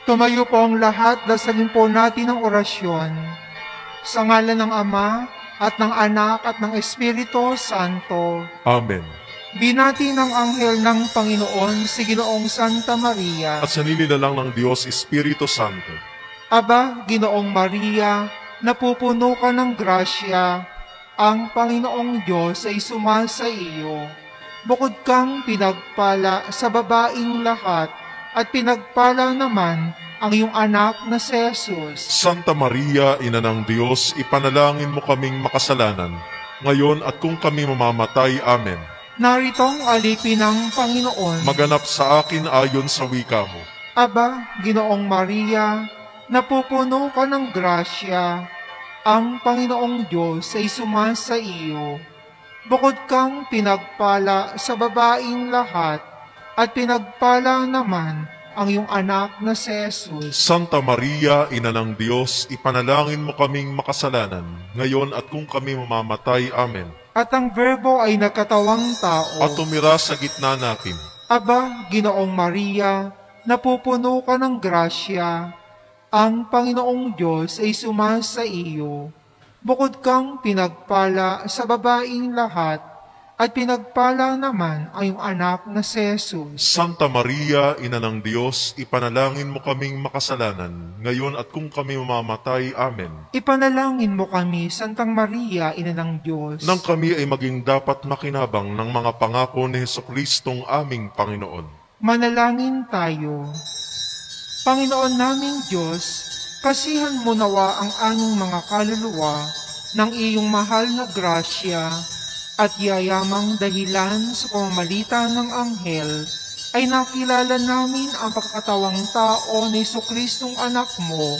Tumayo po ang lahat, dasalin po natin ang orasyon. Sa ngalan ng Ama, at ng Anak, at ng Espiritu Santo. Amen. Binati ng anghel ng Panginoon si Ginoong Santa Maria. At sa ninilalang ng Diyos, Espiritu Santo. Aba, Ginoong Maria, napupuno ka ng grasya, ang Panginoong Diyos ay sumasa iyo. Bukod kang pinagpala sa babaing lahat, at pinagpala naman ang iyong anak na si Jesus. Santa Maria, Ina ng Diyos, ipanalangin mo kaming makasalanan, ngayon at kung kami mamamatay. Amen. Narito ang alipin ng Panginoon. Maganap sa akin ayon sa wika mo. Aba, Ginoong Maria, napupuno ka ng grasya, ang Panginoong Diyos ay sumasa iyo. Bukod kang pinagpala sa babaing lahat, at pinagpala naman ang iyong anak na si Jesus. Santa Maria, Ina ng Diyos, ipanalangin mo kaming makasalanan, ngayon at kung kami mamamatay. Amen. At ang Verbo ay nagkatawang tao. At tumira sa gitna natin. Aba, Ginoong Maria, napupuno ka ng grasya, ang Panginoong Diyos ay sumasa iyo. Bukod kang pinagpala sa babaing lahat, at pinagpala naman ang iyong anak na si Jesus. Santa Maria, Ina ng Diyos, ipanalangin mo kaming makasalanan, ngayon at kung kami mamamatay. Amen. Ipanalangin mo kami, Santang Maria, Ina ng Diyos. Nang kami ay maging dapat makinabang ng mga pangako ni Jesucristong aming Panginoon. Manalangin tayo. Panginoon naming Diyos, kasihan mo nawa ang aming mga kaluluwa ng iyong mahal na grasya, at yayamang dahilan sa pamamagitan ng anghel ay nakilala namin ang pagkatawang tao ni Jesucristong anak mo,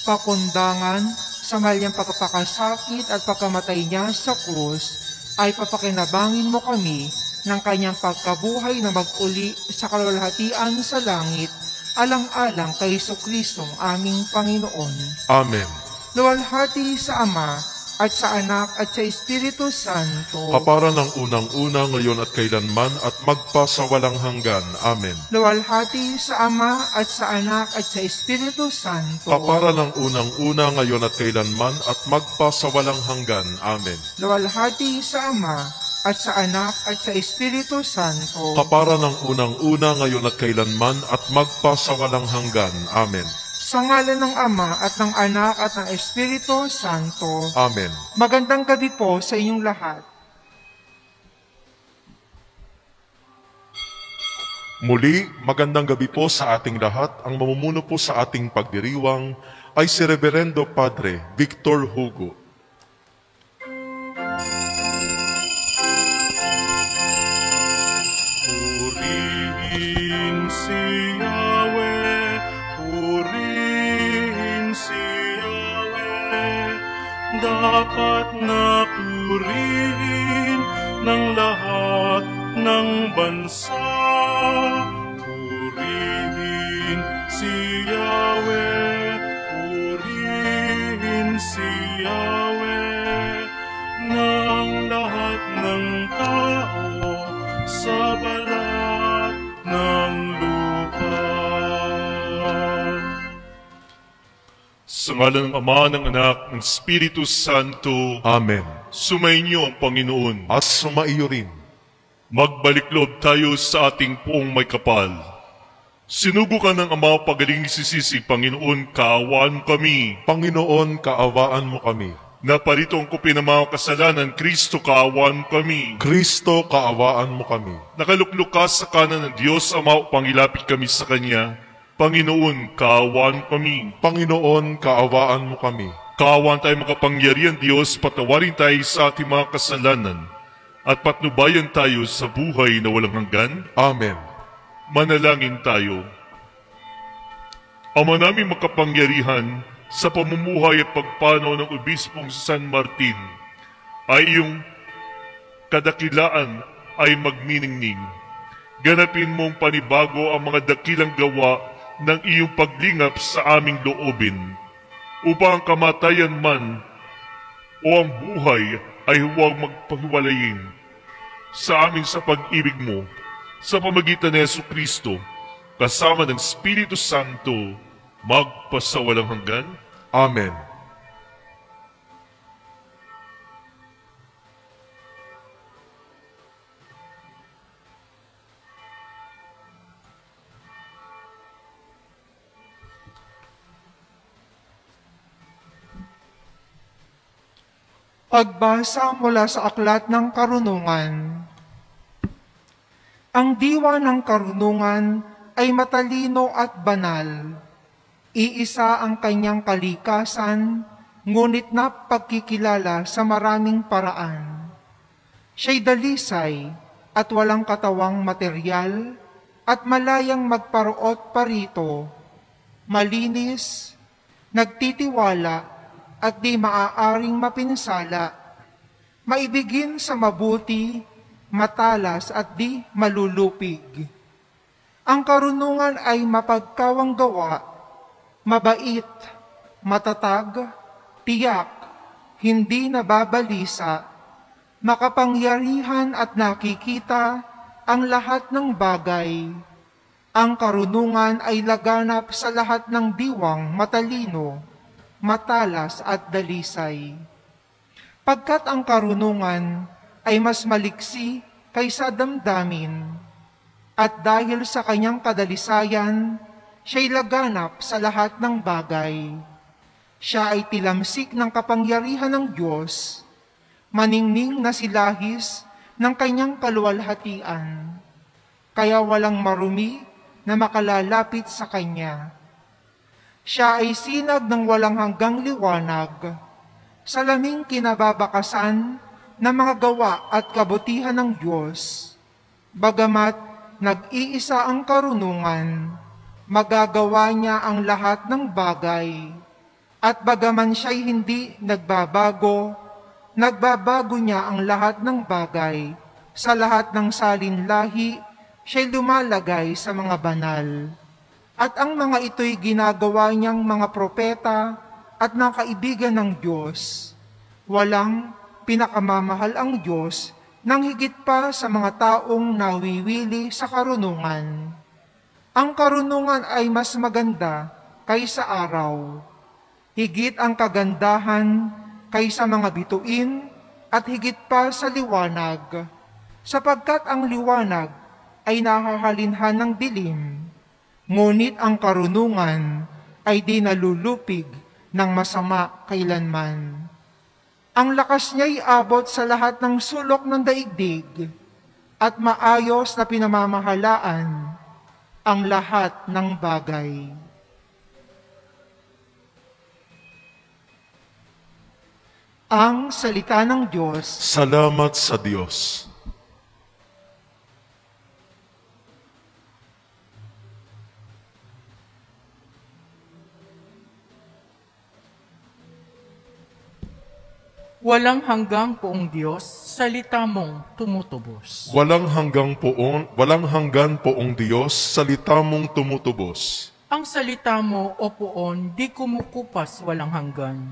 pakundangan sa malyang pagpapakasakit at pagkamatay niya sa krus, ay papakinabangin mo kami ng kanyang pagkabuhay na mag-uli sa kalwalhatian sa langit, alang-alang kay Jesucristong aming Panginoon. Amen. Luwalhati sa Ama, at sa Anak, at sa Espiritu Santo. Kapara ng unang-una, ngayon at kailanman, at magpa sa walang hanggan. Amen. Luwalhati sa Ama, at sa Anak, at sa Espiritu Santo. Kapara ng unang-una, ngayon at kailanman, at magpa sa walang hanggan. Amen. Luwalhati sa Ama, at sa Anak, at sa Espiritu Santo. Kapara ng unang-una, ngayon at kailanman, at magpa sa walang hanggan. Amen. Sa ngalan ng Ama, at ng Anak, at ng Espiritu Santo. Amen. Magandang gabi po sa inyong lahat. Muli, magandang gabi po sa ating lahat. Ang mamumuno po sa ating pagdiriwang ay si Reverendo Padre Victor Hugo. Purihin si Yahweh, purihin si Yahweh, dapat na purihin ng lahat ng bansa. Purihin si Yahweh, purihin si Yahweh, ng lahat ng tao sa balat ng lupa. Sa ngalan ng Ama, ng Anak, ng Espiritu Santo. Amen. Sumainyo ang Panginoon. At sumaiyo rin. Magbalik loob tayo sa ating poong may kapal. Sinubukan ng Ama pagaling isisisi, Panginoon, kaawaan mo kami. Panginoon, kaawaan mo kami. Naparito ang kupin ng mga kasalanan, Kristo, kaawaan mo kami. Kristo, kaawaan mo kami. Nakaluklok ka sa kanan ng Diyos Ama upang ilapit kami sa Kanya. Panginoon, kaawaan mo kami. Panginoon, kaawaan mo kami. Kaawaan tayo makapangyarihan, Diyos, patawarin tayo sa ating mga kasalanan at patnubayan tayo sa buhay na walang hanggan. Amen. Manalangin tayo. Ama namin makapangyarihan, sa pamumuhay at pagpanaw ng Obispong San Martin, ay iyong kadakilaan ay magniningning. Ganapin mong panibago ang mga dakilang gawa ng iyong paglingap sa aming loobin, upang ang kamatayan man o ang buhay ay huwag magpahiwalayin sa amin sa pag-ibig mo, sa pamagitan ni Jesucristo, kasama ng Espiritu Santo. magpasawalang hanggan. Amen. Pagbasa mula sa Aklat ng Karunungan. Ang diwa ng karunungan ay matalino at banal. Iisa ang kanyang kalikasan, ngunit napagkikilala sa maraming paraan. Siya'y dalisay at walang katawang material at malayang magparuot parito, malinis, nagtitiwala at di maaaring mapinsala, maibigin sa mabuti, matalas at di malulupig. Ang karunungan ay mapagkawang gawa, mabait, matatag, tiyak, hindi nababalisa, makapangyarihan at nakikita ang lahat ng bagay. Ang karunungan ay laganap sa lahat ng diwang matalino, matalas at dalisay. Pagkat ang karunungan ay mas maliksi kaysa damdamin, at dahil sa kanyang kadalisayan, siya'y laganap sa lahat ng bagay. Siya ay tilamsik ng kapangyarihan ng Diyos, maningning na silahis ng kanyang kaluwalhatian, kaya walang marumi na makalalapit sa kanya. Siya ay sinag ng walang hanggang liwanag, salaming kinababakasan ng mga gawa at kabutihan ng Diyos. Bagamat nag-iisa ang karunungan, magagawa niya ang lahat ng bagay. At bagaman siya'y hindi nagbabago niya ang lahat ng bagay. Sa lahat ng salinlahi, siya'y lumalagay sa mga banal. At ang mga ito'y ginagawa niyang mga propeta at ng kaibigan ng Diyos. Walang pinakamamahal ang Diyos nang higit pa sa mga taong nawiwili sa karunungan. Ang karunungan ay mas maganda kaysa araw. Higit ang kagandahan kaysa mga bituin at higit pa sa liwanag, sapagkat ang liwanag ay nahahalinhan ng dilim. Ngunit ang karunungan ay di nalulupig ng masama kailanman. Ang lakas niya'y abot sa lahat ng sulok ng daigdig at maayos na pinamamahalaan ang lahat ng bagay. Ang salita ng Diyos. Salamat sa Diyos. Walang hanggang poong Diyos, salita mong tumutubos. Walang hanggan poong Diyos, salita mong tumutubos. Ang salita mo, o poon, di kumukupas walang hanggan.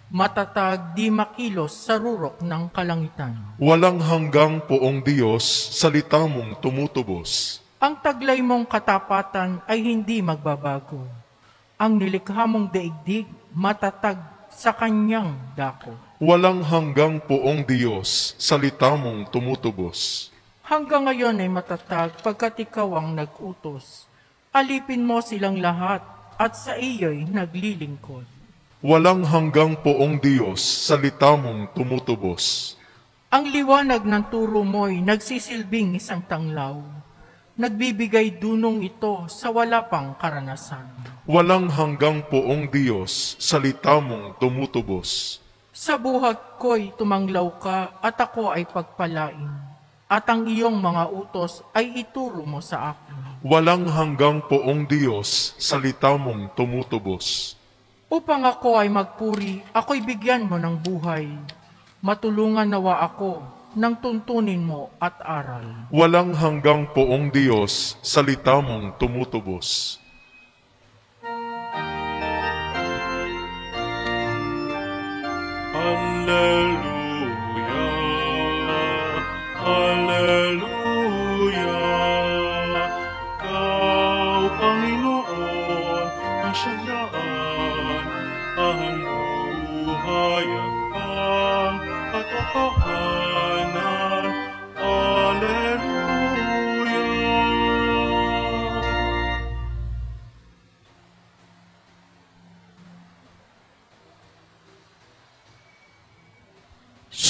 Matatag di makilos sa rurok ng kalangitan. Walang hanggan poong Diyos, salita mong tumutubos. Ang taglay mong katapatan ay hindi magbabago. Ang nilikha mong daigdig, matatag sa kanyang dako. Walang hanggang poong Diyos, salita mong tumutubos. Hanggang ngayon ay matatag pagkat ikaw ang nag-utos. Alipin mo silang lahat at sa iyo'y naglilingkod. Walang hanggang poong Diyos, salita mong tumutubos. Ang liwanag ng turo mo'y nagsisilbing isang tanglaw. Nagbibigay dunong ito sa wala pang karanasan. Walang hanggang poong Diyos, salita mong tumutubos. Sa buhat ko'y tumanglaw ka at ako ay pagpalain, at ang iyong mga utos ay ituro mo sa akin. Walang hanggang poong Diyos, salita mong tumutubos. Upang ako ay magpuri, ako'y bigyan mo ng buhay. Matulungan nawa ako ng tuntunin mo at aral. Walang hanggang poong Diyos, salita mong tumutubos. Hallelujah, Hallelujah. Kau Panginoon, ang siyang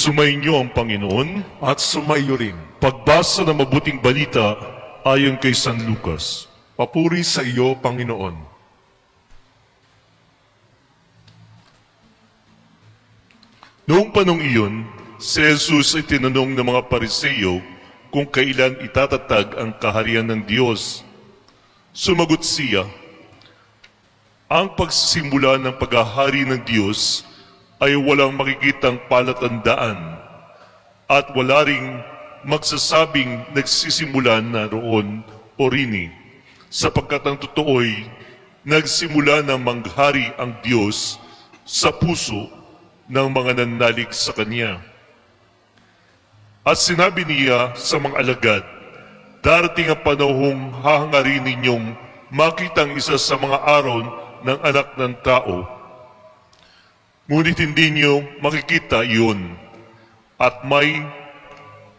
Sumainyo ang Panginoon. At sumayo rin. Pagbasa ng mabuting balita ayon kay San Lucas. Papuri sa iyo, Panginoon. Noong panong iyon, si Jesus ay tinanong ng mga Pariseo kung kailan itatatag ang kaharian ng Diyos. Sumagot siya, ang pagsisimula ng paghahari ng Diyos ay walang makikitang palatandaan at wala ring magsasabing nagsisimula na roon o rini, sapagkat ang totoo'y nagsimula ng manghari ang Diyos sa puso ng mga nananalig sa Kanya. At sinabi niya sa mga alagad, darating ang panahong hahangarin ninyong makita ang isa sa mga araw ng anak ng tao. Ngunit hindi niyo makikita iyon, at may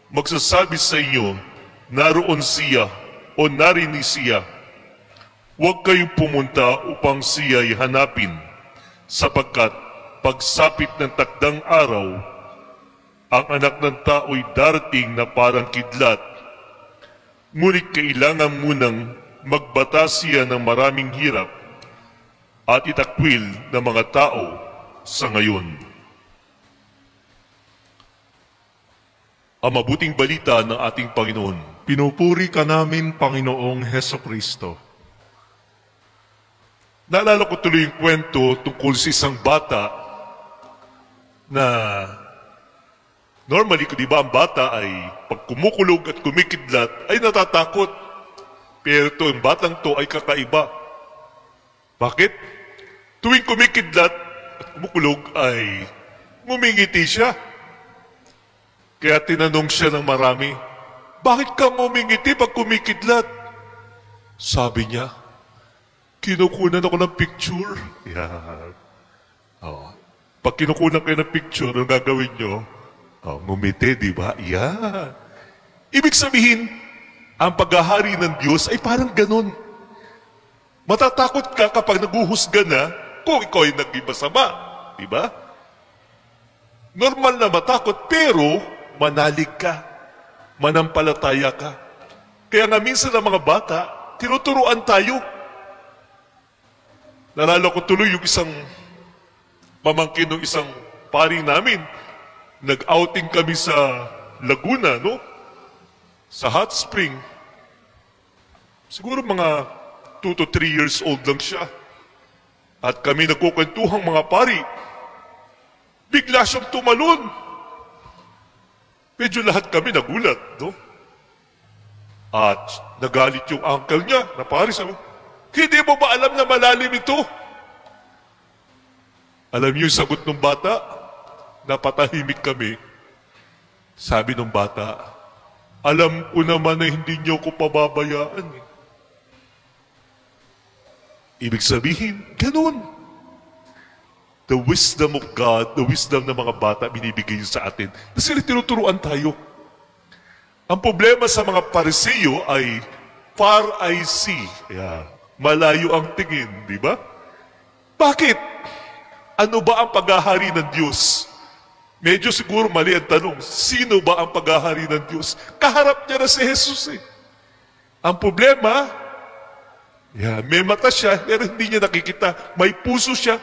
magsasabi sa inyo, naroon siya o narinig siya. Huwag kayong pumunta upang siya'y hanapin, sapagkat pagsapit ng takdang araw, ang anak ng tao'y darating na parang kidlat. Ngunit kailangan munang magbata siya ng maraming hirap at itakwil ng mga tao sa ngayon. Ang mabuting balita ng ating Panginoon. Pinupuri ka namin, Panginoong Hesukristo. Naalala ko tuloy yung kwento tungkol sa isang bata na normally, di ba, ang bata ay pag kumukulog at kumikidlat ay natatakot. Pero ito, ang batang to ay kakaiba. Bakit? Tuwing kumikidlat at kumukulog ay ngumingiti siya. Kaya tinanong siya ng marami, bakit ka ngumingiti pag kumikidlat? Sabi niya, kinukunan ako ng picture. Yan. Oh. Pag kinukunan kayo ng picture, ang gagawin nyo, ngumiti, di ba? Yan. Ibig sabihin, ang paghahari ng Diyos ay parang ganun. Matatakot ka kapag naguhusga na kung ikaw ay naging masama. Di ba? Normal na matakot, pero manalig ka. Manampalataya ka. Kaya nga minsan ng mga bata, tinuturuan tayo. Nalala ko tuloy yung isang pamangkin ng isang pari namin. Nag-outing kami sa Laguna, no? Sa hot spring. Siguro mga 2 to 3 years old lang siya. At kami nagkukwentuhang mga pari. Bigla siyang tumalon. Medyo lahat kami nagulat, no? At nagalit yung uncle niya na pari, sabi, hindi mo ba alam na malalim ito? Alam niyo yung sagot ng bata? Napatahimik kami. Sabi ng bata, alam ko naman na hindi niyo ko pababayaan. Ibig sabihin, ganun. The wisdom of God, the wisdom ng mga bata, binibigay yun sa atin. Kasi tinuturuan tayo. Ang problema sa mga Pariseo ay far I see. Yeah. Malayo ang tingin, di ba? Bakit? Ano ba ang paghahari ng Diyos? Medyo siguro mali ang tanong, sino ba ang paghahari ng Diyos? Kaharap niya na si Jesus eh. Ang problema, may mata siya, pero hindi niya nakikita. May puso siya,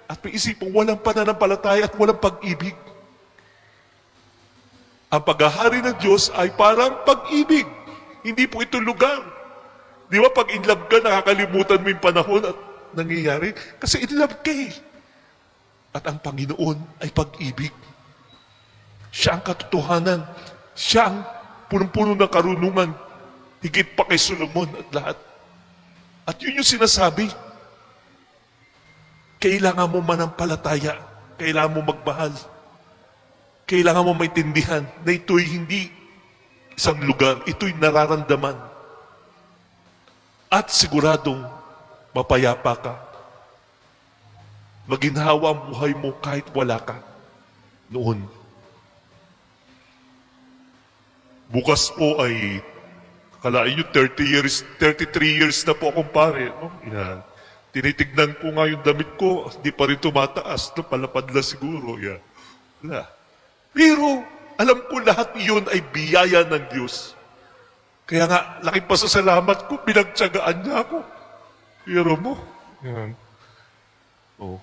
at may isipong walang pananampalataya at walang pag-ibig. Ang paghahari ng Diyos ay parang pag-ibig. Hindi po ito lugar. Di ba pag in love ka, nakakalimutan mo yung panahon at nangyayari? Kasi in love ka eh. At ang Panginoon ay pag-ibig. Siya ang katotohanan. Siya ang punong-puno ng karunungan. Higit pa kay Solomon at lahat. At yun yung sinasabi. Kailangan mo manampalataya. Kailangan mo magmahal. Kailangan mo maintindihan na ito'y hindi isang lugar. Ito'y nararamdaman. At siguradong mapayapa ka. Maginhawa ang buhay mo kahit wala ka. Noon. Bukas po ay, kalain nyo, 33 years na po akong pare. No? Yan. Tinitignan ko nga yung damit ko, di pa rin tumataas. No? Palapad na siguro. Yan. Wala. Pero alam ko lahat iyon ay biyaya ng Diyos. Kaya nga, laking pasasalamat ko, pinagtsagaan niya ako. Pero mo, yan. Oh.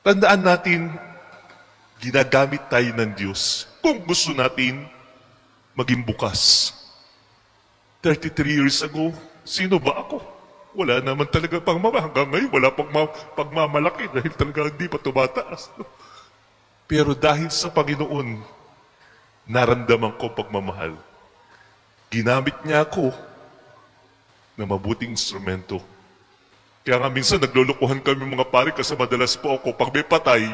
Tandaan natin, ginagamit tayo ng Diyos kung gusto natin maging bukas. 33 years ago, sino ba ako? Wala naman talaga hanggang ngayon, wala pagmamalaki dahil talaga hindi pa tumataas. No? Pero dahil sa Panginoon, naramdaman ko pagmamahal. Ginamit niya ako na mabuting instrumento. Kaya nga minsan naglulukuhan kami mga pare kasi madalas po ako, pag may patay,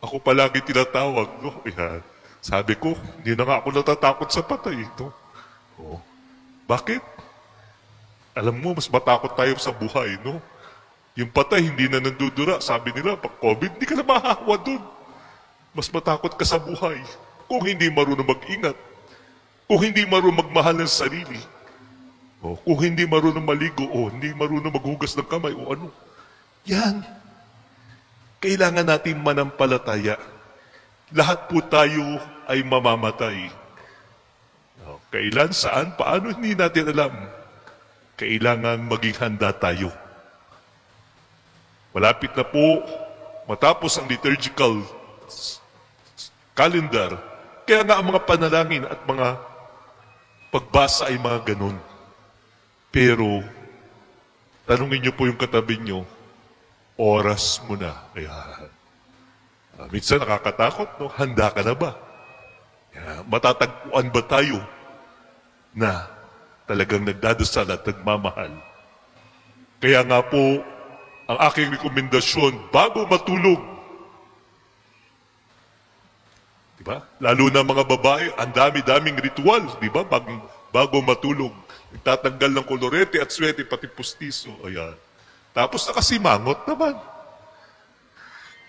ako palagi tinatawag. No? Yan. Sabi ko, hindi na nga ako natatakot sa patay. No? Oh. Bakit? Alam mo, mas matakot tayo sa buhay. No? Yung patay, hindi na nandudura. Sabi nila, pag COVID, hindi ka na mahahawa dun. Mas matakot ka sa buhay kung hindi marunong mag-ingat. Kung hindi marunong magmahal ng sarili, o kung hindi marunong maligo, o hindi marunong maghugas ng kamay, o ano. Yan. Kailangan natin manampalataya. Lahat po tayo ay mamamatay. O, kailan, saan, paano, hindi natin alam. Kailangan maging handa tayo. Malapit na po matapos ang liturgical calendar. Kaya nga ang mga panalangin at mga pagbasa ay mga ganun. Pero, tanungin niyo po yung katabi niyo, oras mo na. Ayan. Minsan nakakatakot, no? Handa ka na ba? Ayan. Matatagpuan ba tayo na talagang nagdadasal at nagmamahal? Kaya nga po, ang aking rekomendasyon, bago matulog, diba? Lalo na mga babae, ang dami-daming ritual, diba? Bago matulog. Nagtatanggal ng kolorete at swete, pati pustiso. Ayan. Tapos nakasimangot naman.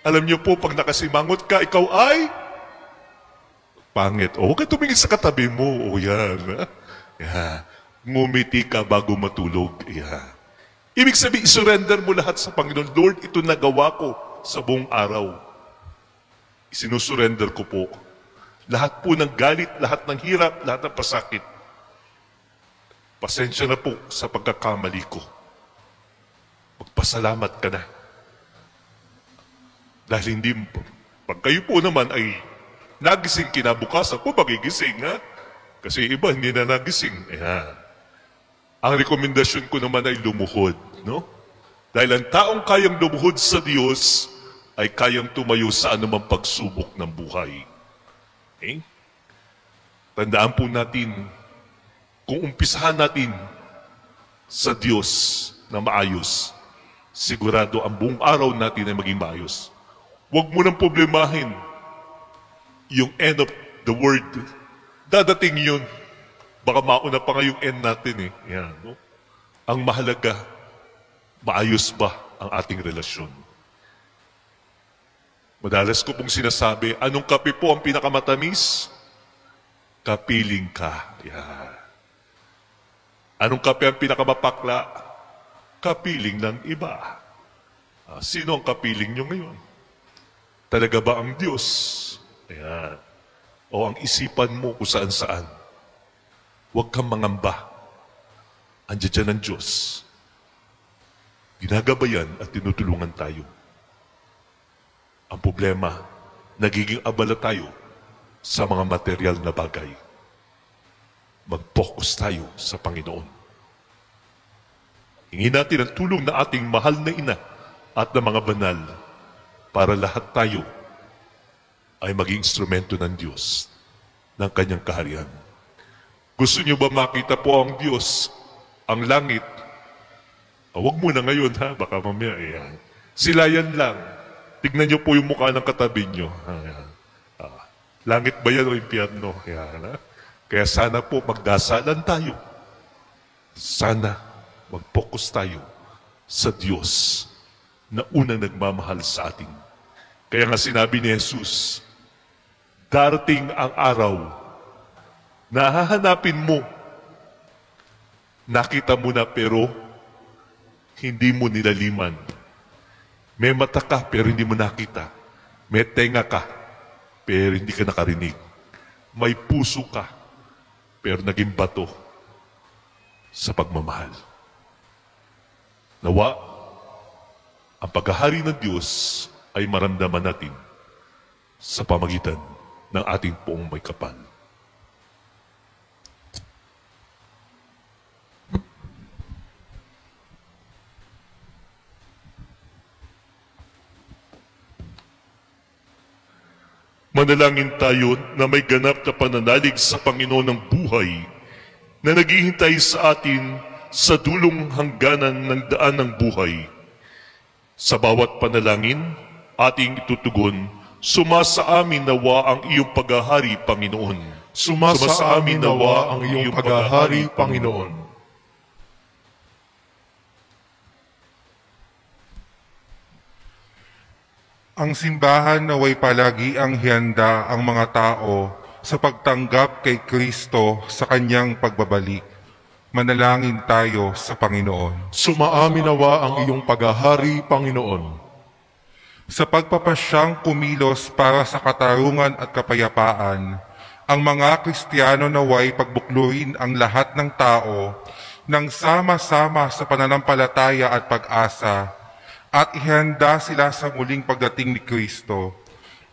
Alam niyo po, pag nakasimangot ka, ikaw ay pangit. O, huwag ka tumingin sa katabi mo. O, yan. Yan. Ngumiti ka bago matulog. Yan. Ibig sabihin, surrender mo lahat sa Panginoon. Lord, ito nagawa ko sa buong araw. Isinusurrender ko po. Lahat po ng galit, lahat ng hirap, lahat ng pasakit. Pasensya na po sa pagkakamali ko. Magpasalamat ka na. Dahil hindi, pag kayo po naman ay nagising kinabukasan po, magigising, ha? Kasi iba hindi na nagising. Ayan. Ang rekomendasyon ko naman ay lumuhod, no? Dahil ang taong kayang lumuhod sa Diyos ay kayang tumayo sa anumang pagsubok ng buhay. Okay? Tandaan po natin, kung umpisahan natin sa Diyos na maayos, sigurado ang buong araw natin ay maging maayos. Huwag mo nang problemahin yung end of the word. Dadating yun. Baka mauna pa nga yung end natin eh. Yan, no? Ang mahalaga, maayos ba ang ating relasyon? Madalas ko pong sinasabi, anong kape po ang pinakamatamis? Kapiling ka. Yan. Anong kape ang pinakamapakla? Kapiling ng iba. Sino ang kapiling nyo ngayon? Talaga ba ang Diyos? Ayan. O ang isipan mo kung saan-saan? Huwag kang mangamba. Andiyan dyan ang Diyos. Ginagabayan at tinutulungan tayo. Ang problema, nagiging abala tayo sa mga material na bagay. Mag-focus tayo sa Panginoon. Hingin natin ang tulong na ating mahal na ina at ng mga banal para lahat tayo ay maging instrumento ng Diyos ng kanyang kaharian. Gusto niyo ba makita po ang Diyos, ang langit? Huwag muna ngayon ha, baka mamaya yan. Sila yan lang. Tignan niyo po yung mukha ng katabi niyo. Langit ba yan o impyerno? Yan, ha? Kaya sana po magdasalan tayo. Sana mag-focus tayo sa Diyos na unang nagmamahal sa atin. Kaya nga sinabi ni Jesus, darating ang araw na hahanapin mo. Nakita mo na pero hindi mo nilaliman. May mata ka pero hindi mo nakita. May tenga ka pero hindi ka nakarinig. May puso ka, pero naging bato sa pagmamahal. Nawa, ang paghahari ng Diyos ay maramdaman natin sa pamagitan ng ating poong may kapal. Manalangin tayo na may ganap na pananalig sa Panginoon ng buhay na naghihintay sa atin sa dulong hangganan ng daan ng buhay. Sa bawat panalangin, ating itutugon, sumasa amin nawa ang iyong paghahari, Panginoon. Sumasa amin nawa ang iyong paghahari, Panginoon. Ang simbahan naway palagi ang hiyanda ang mga tao sa pagtanggap kay Kristo sa kanyang pagbabalik. Manalangin tayo sa Panginoon. Sumaamin nawa ang iyong paghahari, Panginoon. Sa pagpapasyang kumilos para sa katarungan at kapayapaan, ang mga Kristiyano naway pagbukluin ang lahat ng tao nang sama-sama sa pananampalataya at pag-asa, at ihanda sila sa muling pagdating ni Kristo.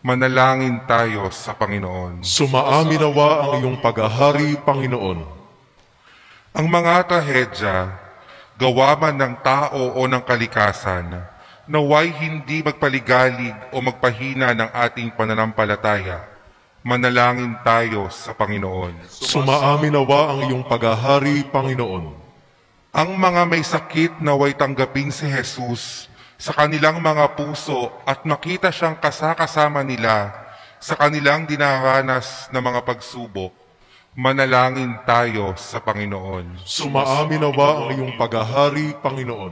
Manalangin tayo sa Panginoon. Sumaamin nawa ang iyong paghahari, Panginoon. Ang mga trahedya, gawa man ng tao o ng kalikasan, naway hindi magpaligalig o magpahina ng ating pananampalataya. Manalangin tayo sa Panginoon. Sumaamin nawa ang iyong paghahari, Panginoon. Ang mga may sakit naway tanggapin si Jesus sa kanilang mga puso at makita siyang kasakasama nila sa kanilang dinaranas na mga pagsubok. Manalangin tayo sa Panginoon. Sumaamin nawa ang iyong paghahari, Panginoon.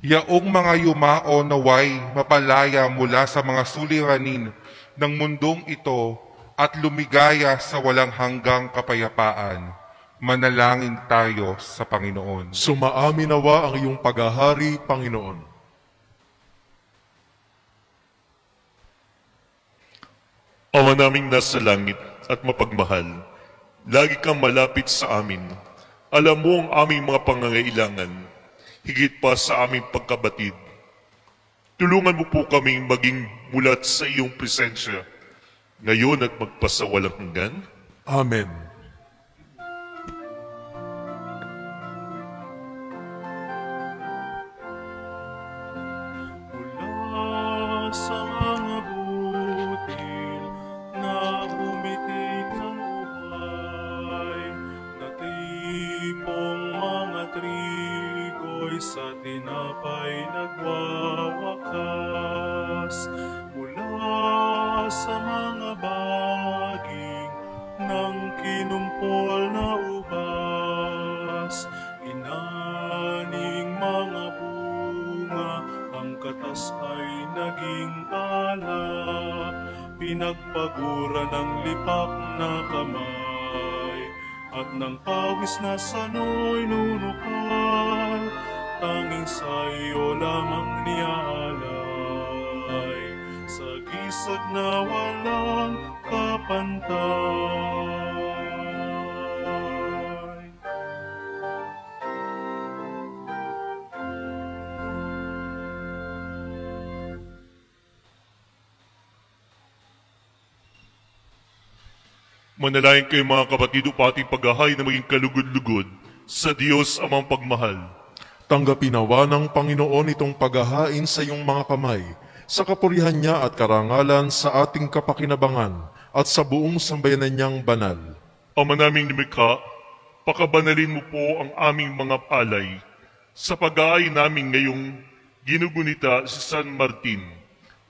Yaong mga yumao naway mapalaya mula sa mga suliranin ng mundong ito at lumigaya sa walang hanggang kapayapaan. Manalangin tayo sa Panginoon. Sumaamin nawa ang iyong paghahari, Panginoon. Ama naming nasa langit at mapagmahal, lagi kang malapit sa amin. Alam mo ang aming mga pangangailangan, higit pa sa aming pagkabatid. Tulungan mo po kaming maging mulat sa iyong presensya, ngayon at magpasawalang hanggan. Amen. Mula sa mga butil na bumitik ng buhay, natipong mga trigo'y sa tinapay nagwawakas. Mula sa mga baging ng kinumpol na ubas, inaning mga bunga, ang katas ay naging alak. Pinagpagura ng lipak na kamay at ng pawis na sano'y nunukal, tanging sa'yo lamang nialay, sa gisag na walang kapantay. Manalangin kayo mga kapatid upang ating paghahay na maging kalugod-lugod sa Diyos amang pagmahal. Tanggapin nawa ng Panginoon itong paghahain sa iyong mga kamay, sa kapurihan niya at karangalan sa ating kapakinabangan at sa buong sambayanan niyang banal. Ama naming lumikha, pakabanalin mo po ang aming mga alay sa pag-aay namin ngayong ginugunita si San Martin,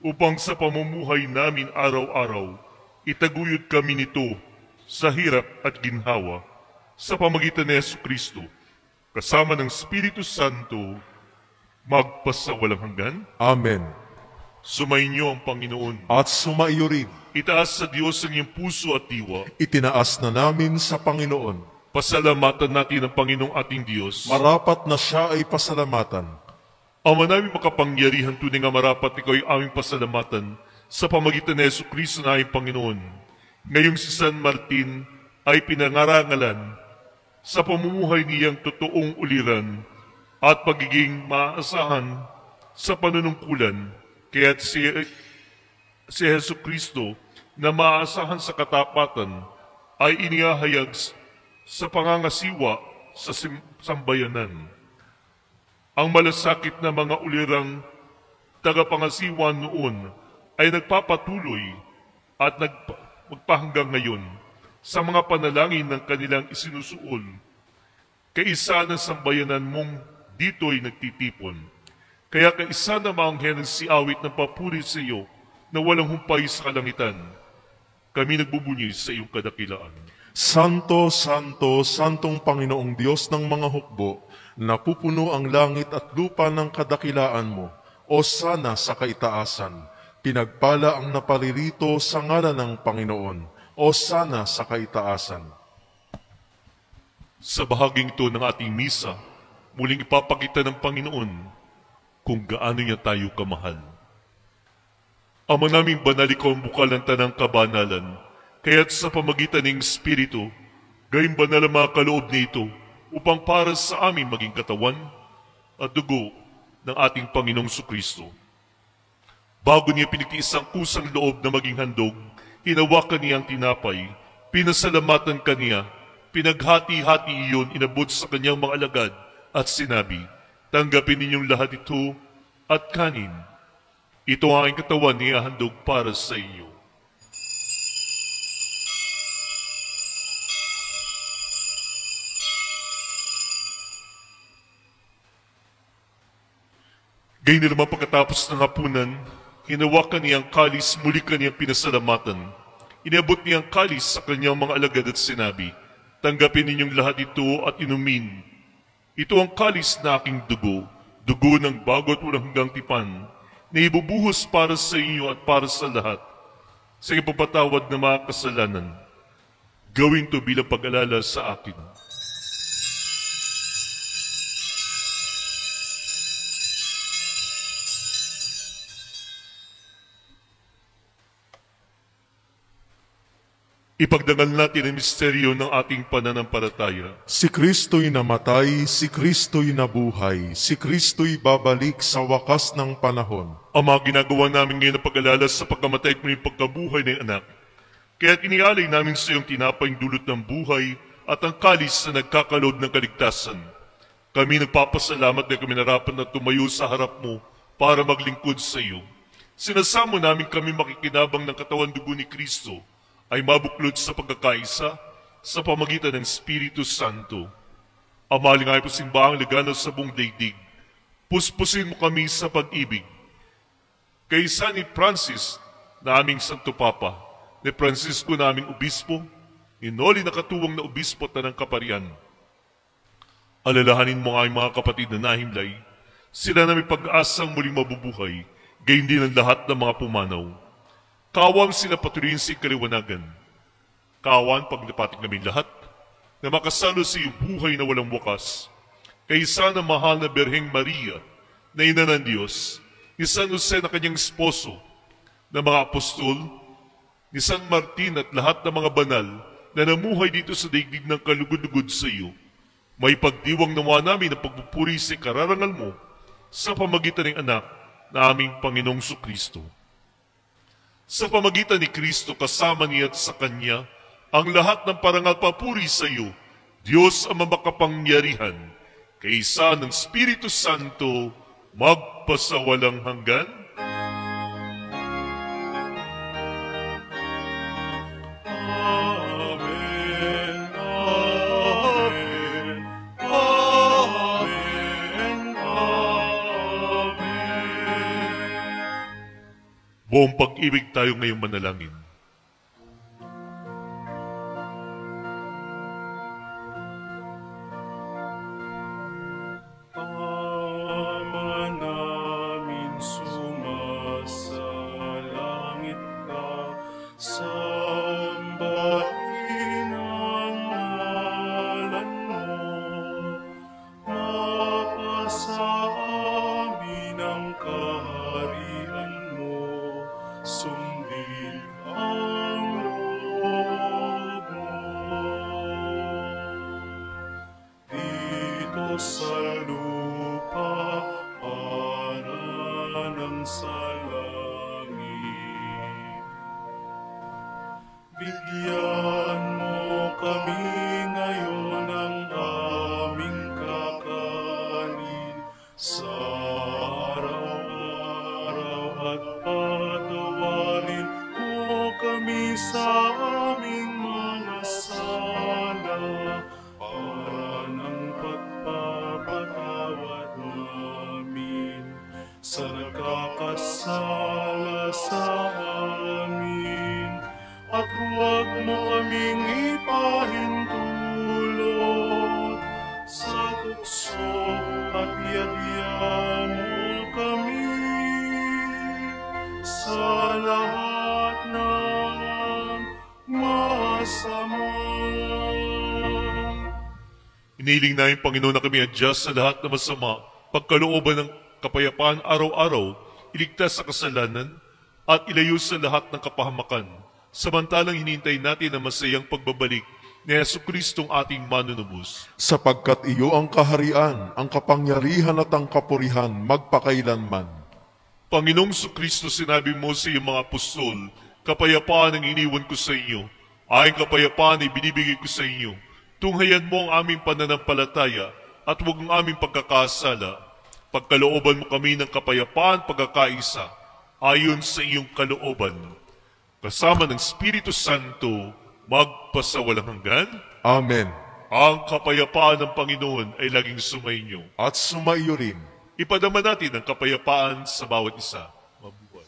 upang sa pamumuhay namin araw-araw, itaguyod kami nito sa hirap at ginhawa sa pamagitan ni Jesucristo, kasama ng Espiritu Santo, magpasawalang hanggan. Amen. Sumainyo ang Panginoon. At sumaiyo rin, Itaas sa Diyos ang iyong puso at diwa. itinaas na namin sa Panginoon. Pasalamatan natin ang Panginoong ating Diyos. Marapat na siya ay pasalamatan. Ama namin makapangyarihan, tunay nga marapat ikaw ay aming pasalamatan sa pamagitan ni Jesucristo na aming Panginoon. Ngayong si San Martin ay pinangarangalan sa pamumuhay niyang totoong uliran at pagiging maaasahan sa panunungkulan, kaya't si Jesucristo na maaasahan sa katapatan ay inihahayag sa pangangasiwa sa sambayanan. Ang malasakit na mga ulirang tagapangasiwa noon ay nagpapatuloy at magpahanggang ngayon sa mga panalangin ng kanilang isinusuol. Kaisa ng sambayanan mong dito'y nagtitipon. Kaya kaisa na maanghen si awit ng papuri sa iyo na walang humpay sa kalangitan. Kami nagbubunyi sa iyong kadakilaan. Santo, Santo, Santong Panginoong Diyos ng mga hukbo, napupuno ang langit at lupa ng kadakilaan mo, o sana sa kaitaasan. Pinagpala ang naparirito sa ngalan ng Panginoon, o sana sa kaitaasan. Sa bahaging ito ng ating misa, muling ipapakita ng Panginoon kung gaano niya tayo kamahal. Ama naming banal, ikaw ang bukal ng tanang kabanalan, kaya't sa pamagitan ng Espiritu, gayong banal ang mga kaloob nito upang para sa amin maging katawan at dugo ng ating Panginoong Sukristo. Bago niya pinigtiis ang kusang loob na maging handog, hinawakan niya ang tinapay, pinasalamatan kaniya, pinaghati-hati iyon, inabot sa kanyang mga alagad at sinabi, tanggapin ninyong lahat ito at kanin. Ito ang aking katawan niya handog para sa inyo. Gayun naman pagkatapos ng hapunan, hinawakan niya ang kalis, muli kaniyang pinasalamatan. Inabot niya ang kalis sa kanyang mga alagad at sinabi, tanggapin ninyong lahat ito at inumin. Ito ang kalis na aking dugo, dugo ng bago at walang hanggang tipan, na ibubuhos para sa inyo at para sa lahat, sa ipapatawad ng mga kasalanan. Gawin to bilang pag-alala sa akin. Ipagdangal natin ang misteryo ng ating pananampalataya. Si Kristo'y namatay, si Kristo'y nabuhay, si Kristo'y babalik sa wakas ng panahon. Ang mga ginagawa namin ngayon na pag-alala sa pagkamatay at muling pagkabuhay ng anak. Kaya't inialay namin sa iyong tinapayang dulot ng buhay at ang kalis na nagkakaloob ng kaligtasan. Kami nagpapasalamat na kami narapan na tumayo sa harap mo para maglingkod sa iyo. Sinasamo namin kami makikinabang ng katawan dugo ni Kristo ay mabuklod sa pagkakaisa sa pamagitan ng Espiritu Santo. Amaling ay po simbahang laganap sa buong daigdig. Puspusin mo kami sa pag-ibig. Kaysa ni Francis na aming Santo Papa, ni Francisco na aming Obispo, ni Noli na katuwang na Obispo at ng Kaparian. Alalahanin mo ang mga kapatid na nahimlay, sila na may pag-asang muling mabubuhay, gayon din ang lahat ng mga pumanaw. Kaawam sila patuloyin sa ikaliwanagan. Kaawaan pagdapating namin lahat na makasalo sa iyong buhay na walang wakas. Kaysa na mahal na Berheng Maria na ina ng Diyos, ni San Jose na kanyang esposo, na mga apostol, ni San Martin at lahat ng mga banal na namuhay dito sa daigdig ng kalugod-lugod sa iyo, may pagdiwang nawa namin ang pagpupuri sa kararangal mo sa pamagitan ng anak na aming Panginoong Sukristo. Sa pamagitan ni Kristo kasama niya at sa Kanya, ang lahat ng parangal papuri sa iyo, Diyos ang makapangyarihan, kaysa ng Espiritu Santo, magpasawalang hanggan. Amen, Amen, Amen, Amen. Buong pag-ibig tayo ngayong manalangin. Ama namin sumasalangit ka, sambahin ang ngalan mo, mapasa amin ang kaharian mo, kami ngayon ang aming kakanin sa araw-araw at patawarin mo kami sa aming mga sala para ng pagpapatawad namin sa nagkakasala sa amin. At huwag mo kaming ipahintulot sa tukso at yadya mo kami sa lahat ng masama. Iniling namin, Panginoon, na kami adya sa lahat na masama, pagkalooban ng kapayapaan araw-araw, iligtas sa kasalanan, at ilayo sa lahat ng kapahamakan. Samantalang hinihintay natin ang masayang pagbabalik ni Jesucristong ating manunubos. Sapagkat iyo ang kaharian, ang kapangyarihan at ang kapurihan magpakailanman. Panginoong Jesucristo, sinabi mo sa iyong mga apostol, kapayapaan ang iniwan ko sa inyo, aking kapayapaan ay binibigay ko sa inyo. Tunghayan mo ang aming pananampalataya at huwag ang aming pagkakasala. Pagkalooban mo kami ng kapayapaan pagkakaisa, ayon sa iyong kalooban. Kasama ng Espiritu Santo, magpasawalang hanggan. Amen. Ang kapayapaan ng Panginoon ay laging sumainyo. At sumaiyo rin. Ipadama natin ang kapayapaan sa bawat isa. Mabuhay.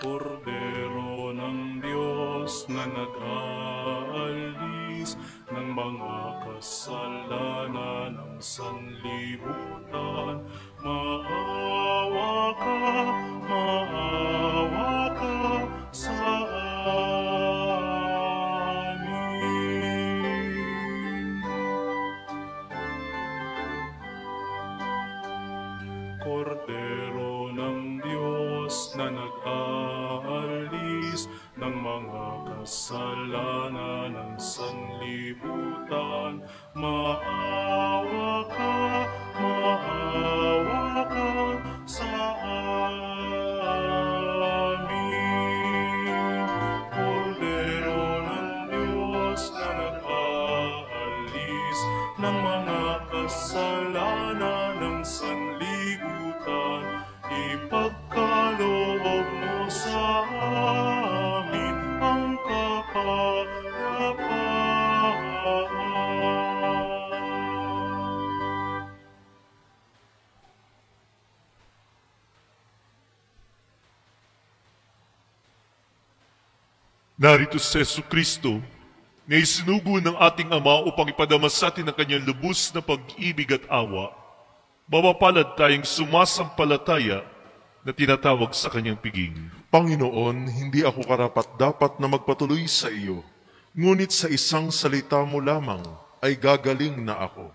Kordero ng Diyos na nag-aalis ng mga kasalanan ng sanlibutan, maawa ka sa amin. Kordero ng Diyos na nag-aalis ng mga kasalanan ng sanlibutan, maawa ka sa amin. Kordero ng Diyos na nag-aalis ng mga kasalanan ng sanlibutan, ipagkaloob mo sa amin ang kapayapaan. Narito si Jesucristo na isinugo ng ating Ama upang ipadama sa atin ang kanyang lubos na pag-ibig at awa. Mapapalad tayong sumasampalataya na tinatawag sa kanyang piging. Panginoon, hindi ako karapat-dapat na magpatuloy sa iyo, ngunit sa isang salita mo lamang ay gagaling na ako.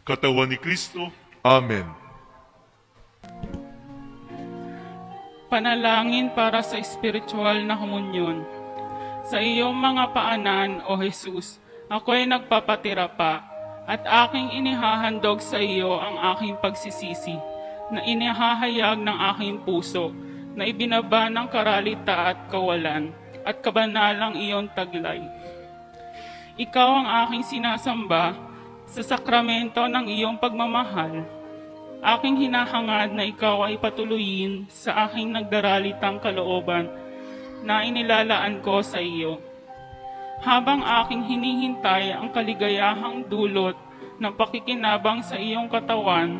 Katawan ni Kristo, Amen. Panalangin para sa espiritual na komunyon. Sa iyong mga paanan, O Jesus, ako'y nagpapatira pa at aking inihahandog sa iyo ang aking pagsisisi, na inihahayag ng aking puso, na ibinaba ng karalita at kawalan, at kabanalang iyong taglay. Ikaw ang aking sinasamba sa sakramento ng iyong pagmamahal. Aking hinahangad na ikaw ay patuloyin sa aking nagdaralitang kalooban na inilalaan ko sa iyo. Habang aking hinihintay ang kaligayahang dulot ng pakikinabang sa iyong katawan,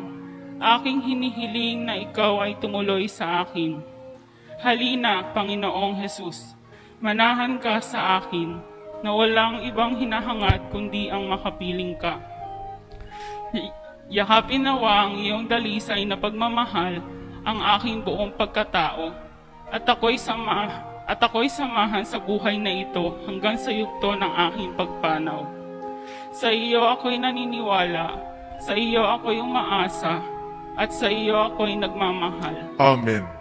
aking hinihiling na ikaw ay tumuloy sa akin. Halina, Panginoong Jesus, manahan ka sa akin na walang ibang hinahangad kundi ang makapiling ka. Yakapin nawa ang iyong dalisay na pagmamahal ang aking buong pagkatao at ako'y samahan sa buhay na ito hanggang sa yugto ng aking pagpanaw. Sa iyo ako'y naniniwala, sa iyo ako'y umaasa, at sa iyo ako'y nagmamahal. Amen.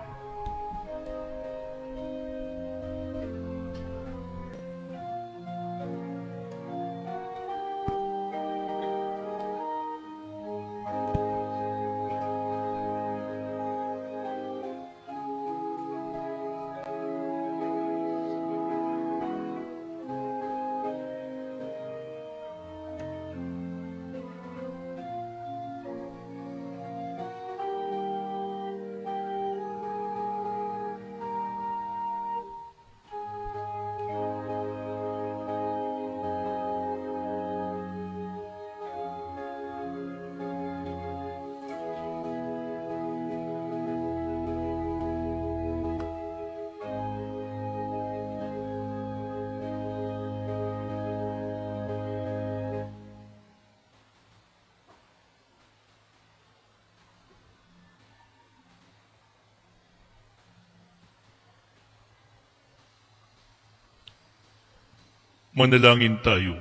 Manalangin tayo.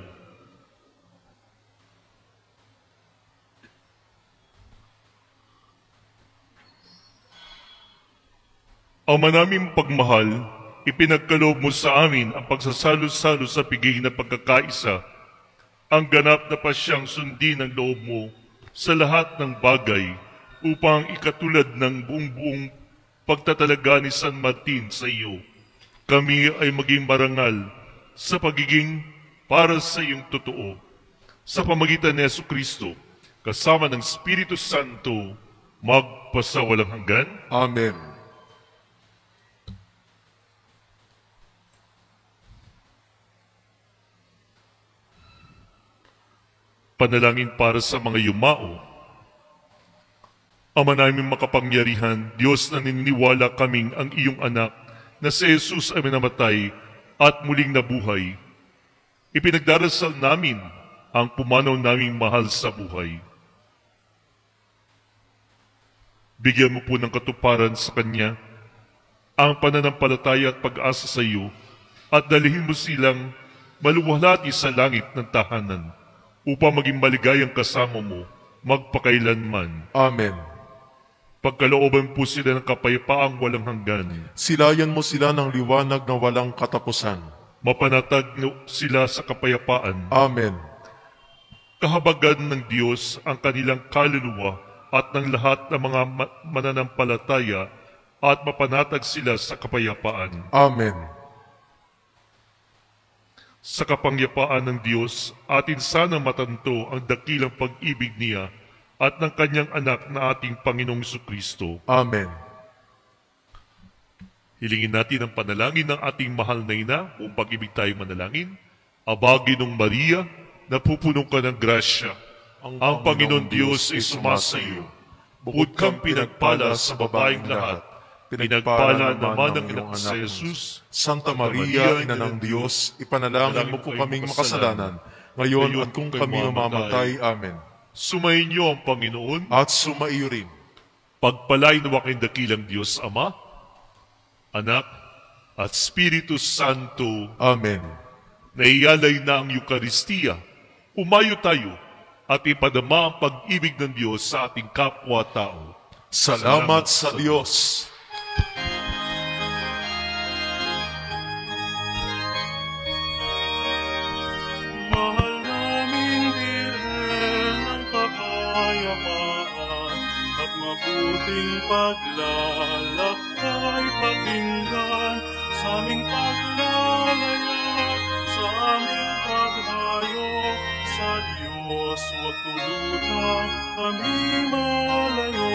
Ama naming pagmahal, ipinagkaloob mo sa amin ang pagsasalo-salo sa piging na pagkakaisa, ang ganap na pasyang sundin ang loob mo sa lahat ng bagay upang ikatulad ng buong pagtatalaga ni San Martin sa iyo. Kami ay maging marangal sa pagiging para sa iyong totoo, sa pamagitan ni Jesucristo, kasama ng Espiritu Santo, magpasawalang hanggan. Amen. Panalangin para sa mga yumao. Ama namin makapangyarihan, Diyos na naniniwala kaming ang iyong anak na si Jesus ay minamatay at muling nabuhay. Ipinagdarasal namin ang pumanaw naming mahal sa buhay. Bigyan mo po ng katuparan sa Kanya ang pananampalataya at pag-asa sa iyo at dalhin mo silang maluwalhati sa langit ng tahanan upang maging maligayang kasama mo magpakailanman. Amen. Pagkalooban po sila ng kapayapaang walang hanggan. Silayan mo sila ng liwanag na walang katapusan. Mapanatag sila sa kapayapaan. Amen. Kahabagan ng Diyos ang kanilang kaluluwa at ng lahat ng mga mananampalataya at mapanatag sila sa kapayapaan. Amen. Sa kapangyapaan ng Diyos, atin sana matanto ang dakilang pag-ibig niya at ng kanyang anak na ating Panginoong Jesucristo. Amen. Hilingin natin ang panalangin ng ating mahal na ina kung pag-ibig tayo manalangin. Aba, Ginong Maria, napupuno ka ng grasya. Ang Panginoon Diyos ay sumasa iyo. Bukod kang pinagpala sa babaeng lahat. Pinagpala naman ang iyong anak Jesus. Santa Maria, Ina ng Diyos, ipanalangin mo po kaming makasalanan, ngayon at kung kami mamamatay. Amen. Sumayin niyo ang Panginoon At sumaiyo rin. pagpalain nawa kayong dakilang Diyos Ama, Anak, at Espiritu Santo. Amen. Naiyalay na ang Eukaristiya. Umayo tayo at ipadama ang pag-ibig ng Diyos sa ating kapwa-tao. Salamat sa Diyos. Mahal naming Birhen ng kapayapaan at mabuting paglalakbay pakinggan sa aming paglalayag, sa aming paghayo sa Diyos, huwag tulutang kami malayo.